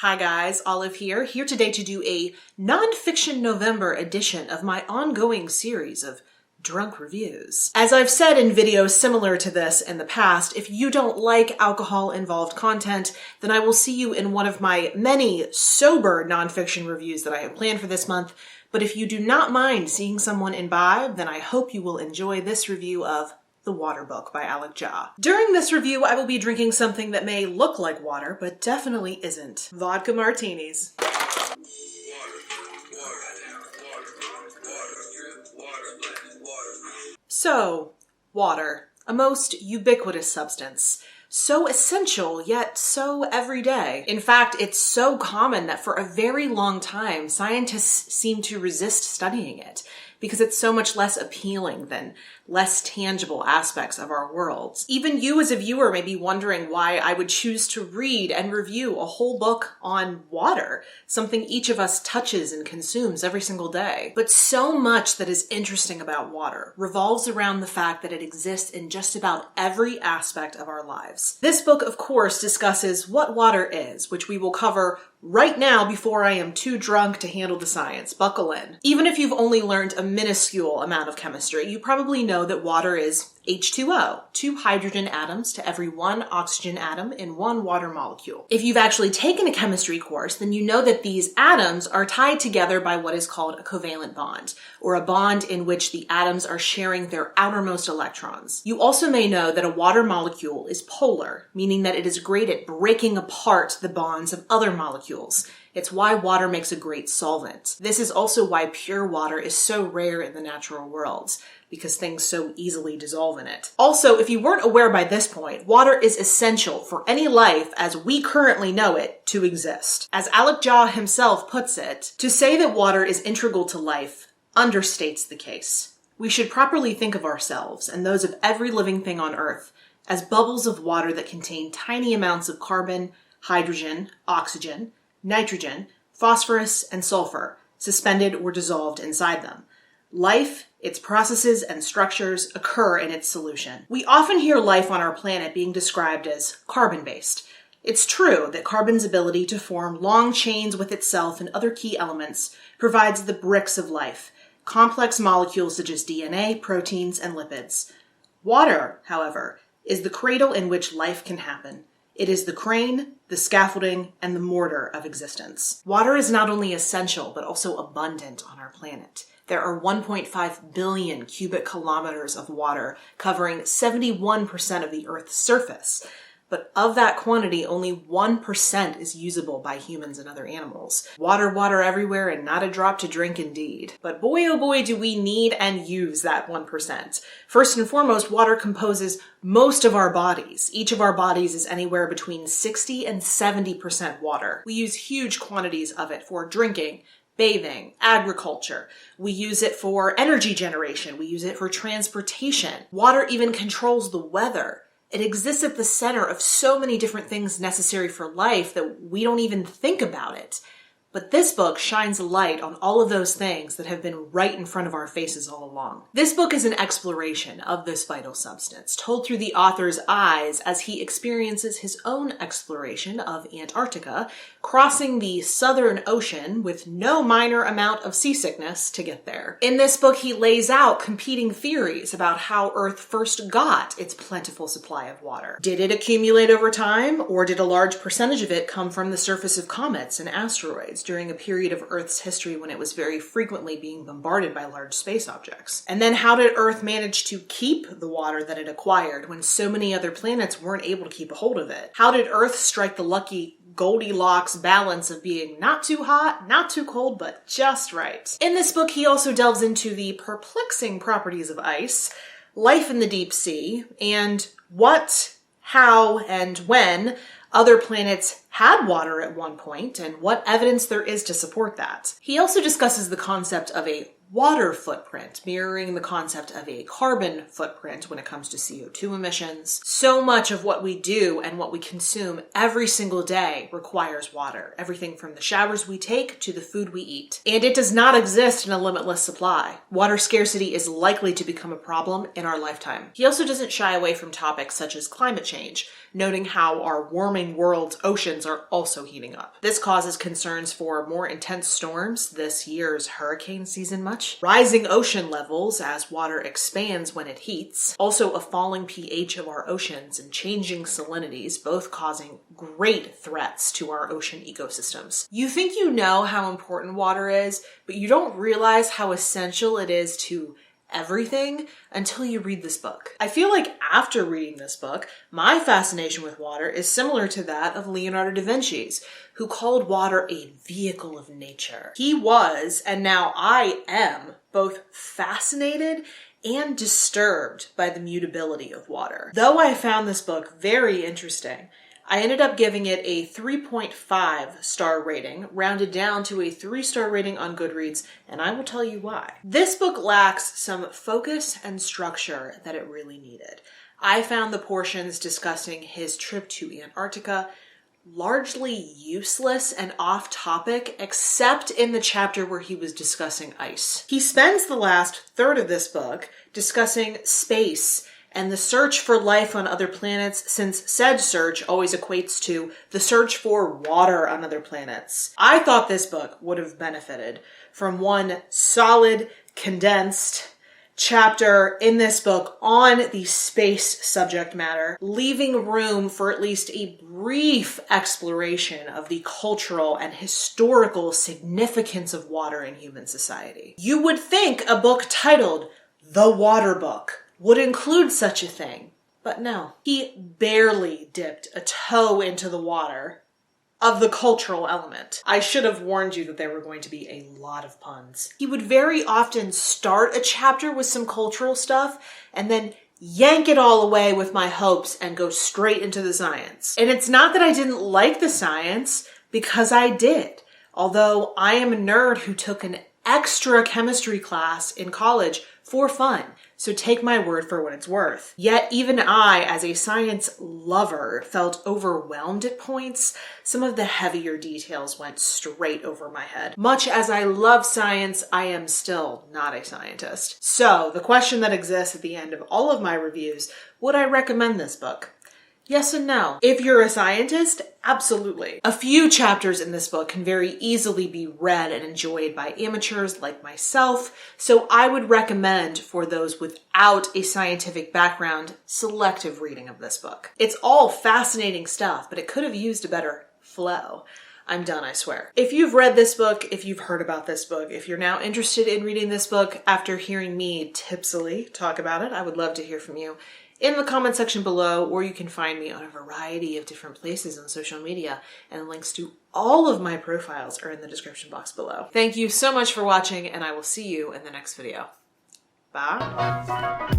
Hi guys, Olive here today to do a Nonfiction November edition of my ongoing series of drunk reviews. As I've said in videos similar to this in the past, if you don't like alcohol-involved content, then I will see you in one of my many sober nonfiction reviews that I have planned for this month. But if you do not mind seeing someone imbibe, then I hope you will enjoy this review of The Water Book by Alok Jha. During this review, I will be drinking something that may look like water, but definitely isn't. Vodka martinis. So, water. A most ubiquitous substance. So essential, yet so everyday. In fact, it's so common that for a very long time, scientists seem to resist studying it because it's so much less appealing than less tangible aspects of our worlds. Even you as a viewer may be wondering why I would choose to read and review a whole book on water, something each of us touches and consumes every single day. But so much that is interesting about water revolves around the fact that it exists in just about every aspect of our lives. This book, of course, discusses what water is, which we will cover right now before I am too drunk to handle the science. Buckle in. Even if you've only learned a minuscule amount of chemistry, you probably know that water is H2O, 2 hydrogen atoms to every 1 oxygen atom in 1 water molecule. If you've actually taken a chemistry course, then you know that these atoms are tied together by what is called a covalent bond, or a bond in which the atoms are sharing their outermost electrons. You also may know that a water molecule is polar, meaning that it is great at breaking apart the bonds of other molecules. It's why water makes a great solvent. This is also why pure water is so rare in the natural world, because things so easily dissolve in it. Also, if you weren't aware by this point, water is essential for any life as we currently know it to exist. As Alok Jha himself puts it, to say that water is integral to life understates the case. We should properly think of ourselves and those of every living thing on Earth as bubbles of water that contain tiny amounts of carbon, hydrogen, oxygen, nitrogen, phosphorus, and sulfur, suspended or dissolved inside them. Life, its processes and structures occur in its solution. We often hear life on our planet being described as carbon-based. It's true that carbon's ability to form long chains with itself and other key elements provides the bricks of life, complex molecules such as DNA, proteins, and lipids. Water, however, is the cradle in which life can happen. It is the crane, the scaffolding, and the mortar of existence. Water is not only essential, but also abundant on our planet. There are 1.5 billion cubic kilometers of water covering 71% of the Earth's surface. But of that quantity, only 1% is usable by humans and other animals. Water everywhere and not a drop to drink indeed. But boy oh boy do we need and use that 1%. First and foremost, water composes most of our bodies. Each of our bodies is anywhere between 60 and 70% water. We use huge quantities of it for drinking, bathing, agriculture. We use it for energy generation. We use it for transportation. Water even controls the weather. It exists at the center of so many different things necessary for life that we don't even think about it. But this book shines a light on all of those things that have been right in front of our faces all along. This book is an exploration of this vital substance, told through the author's eyes as he experiences his own exploration of Antarctica, crossing the Southern Ocean with no minor amount of seasickness to get there. In this book, he lays out competing theories about how Earth first got its plentiful supply of water. Did it accumulate over time, or did a large percentage of it come from the surface of comets and asteroids during a period of Earth's history when it was very frequently being bombarded by large space objects? And then how did Earth manage to keep the water that it acquired when so many other planets weren't able to keep a hold of it? How did Earth strike the lucky Goldilocks balance of being not too hot, not too cold, but just right? In this book, he also delves into the perplexing properties of ice, life in the deep sea, and what, how, and when other planets had water at one point, and what evidence there is to support that. He also discusses the concept of a water footprint, mirroring the concept of a carbon footprint when it comes to CO2 emissions. So much of what we do and what we consume every single day requires water. Everything from the showers we take to the food we eat. And it does not exist in a limitless supply. Water scarcity is likely to become a problem in our lifetime. He also doesn't shy away from topics such as climate change, noting how our warming world's oceans oceans are also heating up. This causes concerns for more intense storms this year's hurricane season much, rising ocean levels as water expands when it heats, also a falling pH of our oceans and changing salinities, both causing great threats to our ocean ecosystems. You think you know how important water is, but you don't realize how essential it is to everything until you read this book. I feel like after reading this book, my fascination with water is similar to that of Leonardo da Vinci's, who called water a vehicle of nature. He was, and now I am, both fascinated and disturbed by the mutability of water. Though I found this book very interesting, I ended up giving it a 3.5 star rating, rounded down to a 3-star rating on Goodreads, and I will tell you why. This book lacks some focus and structure that it really needed. I found the portions discussing his trip to Antarctica largely useless and off topic, except in the chapter where he was discussing ice. He spends the last third of this book discussing space and the search for life on other planets, since said search always equates to the search for water on other planets. I thought this book would have benefited from one solid, condensed chapter in this book on the space subject matter, leaving room for at least a brief exploration of the cultural and historical significance of water in human society. You would think a book titled The Water Book would include such a thing, but no. He barely dipped a toe into the water of the cultural element. I should have warned you that there were going to be a lot of puns. He would very often start a chapter with some cultural stuff and then yank it all away with my hopes and go straight into the science. And it's not that I didn't like the science, because I did. Although I am a nerd who took an extra chemistry class in college for fun. So take my word for what it's worth. Yet even I, as a science lover, felt overwhelmed at points. Some of the heavier details went straight over my head. Much as I love science, I am still not a scientist. So the question that exists at the end of all of my reviews, would I recommend this book? Yes and no. If you're a scientist, absolutely. A few chapters in this book can very easily be read and enjoyed by amateurs like myself, so I would recommend for those without a scientific background, selective reading of this book. It's all fascinating stuff, but it could have used a better flow. I'm done, I swear. If you've read this book, if you've heard about this book, if you're now interested in reading this book after hearing me tipsily talk about it, I would love to hear from you in the comment section below, or you can find me on a variety of different places on social media, and links to all of my profiles are in the description box below. Thank you so much for watching, and I will see you in the next video. Bye.